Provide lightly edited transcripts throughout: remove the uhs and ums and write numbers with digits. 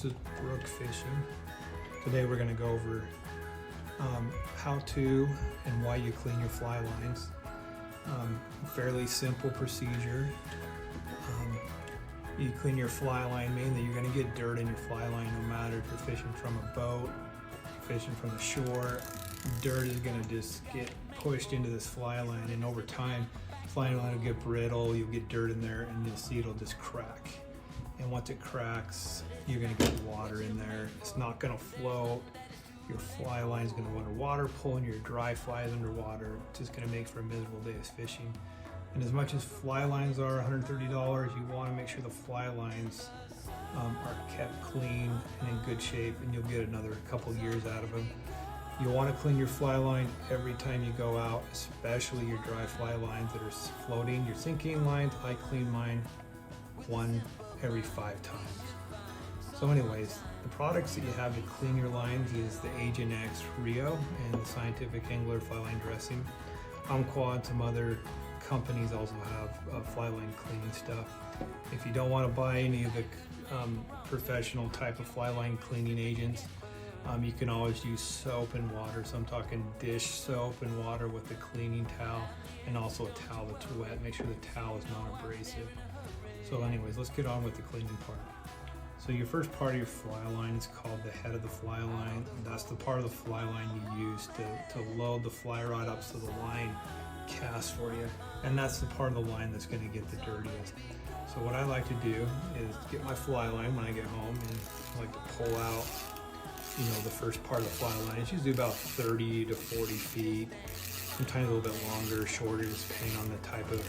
This is brook fishing. Today we're going to go over how to and why you clean your fly lines. Fairly simple procedure. You clean your fly line, mainly you're going to get dirt in your fly line no matter if you're fishing from a boat, fishing from the shore. Dirt is going to just get pushed into this fly line, and over time the fly line will get brittle, you'll get dirt in there, and you'll see it'll just crack. And once it cracks, you're going to get water in there. It's not going to float. Your fly line is going to want water, pulling your dry flies underwater. It's just going to make for a miserable day of fishing. And as much as fly lines are $130, you want to make sure the fly lines are kept clean and in good shape, and you'll get another couple years out of them. You'll want to clean your fly line every time you go out, especially your dry fly lines that are floating. Your sinking lines, I clean mine one every 5 times. So anyways, the products that you have to clean your lines is the Agent X Rio and the Scientific Angler Fly Line Dressing. Umpqua and some other companies also have fly line cleaning stuff. If you don't want to buy any of the professional type of fly line cleaning agents, you can always use soap and water. So I'm talking dish soap and water with a cleaning towel, and also a towel that's wet. Make sure the towel is not abrasive. So anyways, let's get on with the cleaning part. So your first part of your fly line is called the head of the fly line. That's the part of the fly line you use to load the fly rod up so the line casts for you. And that's the part of the line that's going to get the dirtiest. So what I like to do is get my fly line when I get home, and I like to pull out, the first part of the fly line. It's usually about 30 to 40 feet, sometimes a little bit longer, shorter, just depending on the type of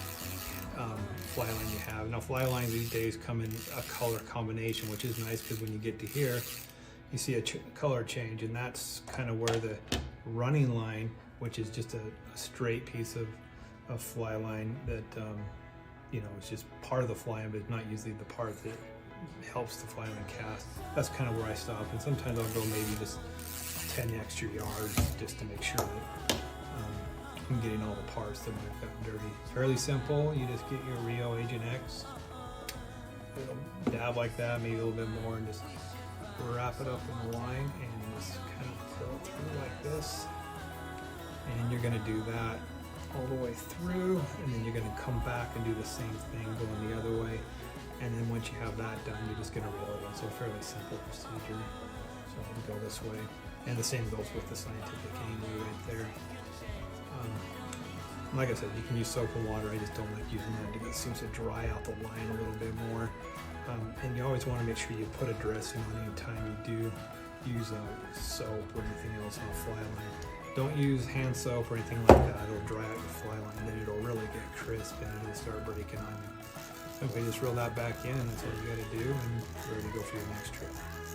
fly line you have. Now fly lines these days come in a color combination, which is nice because when you get to here, you see a color change, and that's kind of where the running line, which is just a straight piece of fly line that it's just part of the fly line, but not usually the part that helps the fly line cast. That's kind of where I stop, and sometimes I'll go maybe just 10 extra yards just to make sure that I'm getting all the parts that might have gotten dirty. It's fairly simple. You just get your Rio Agent X, little dab like that, maybe a little bit more, and just wrap it up in the line and just kind of pull it through like this. And you're going to do that all the way through, and then you're going to come back and do the same thing going the other way. And then once you have that done, you're just going to reel it in. So a fairly simple procedure. So I'm going to go this way. And the same goes with the Scientific Angler right there. Like I said, you can use soap and water. I just don't like using that because it seems to dry out the line a little bit more. And you always want to make sure you put a dressing on any time you do use soap or anything else on a fly line. Don't use hand soap or anything like that. It'll dry out your fly line, and then it'll really get crisp and it'll start breaking on you. Okay, just reel that back in, and that's all you got to do, and you're ready to go for your next trip.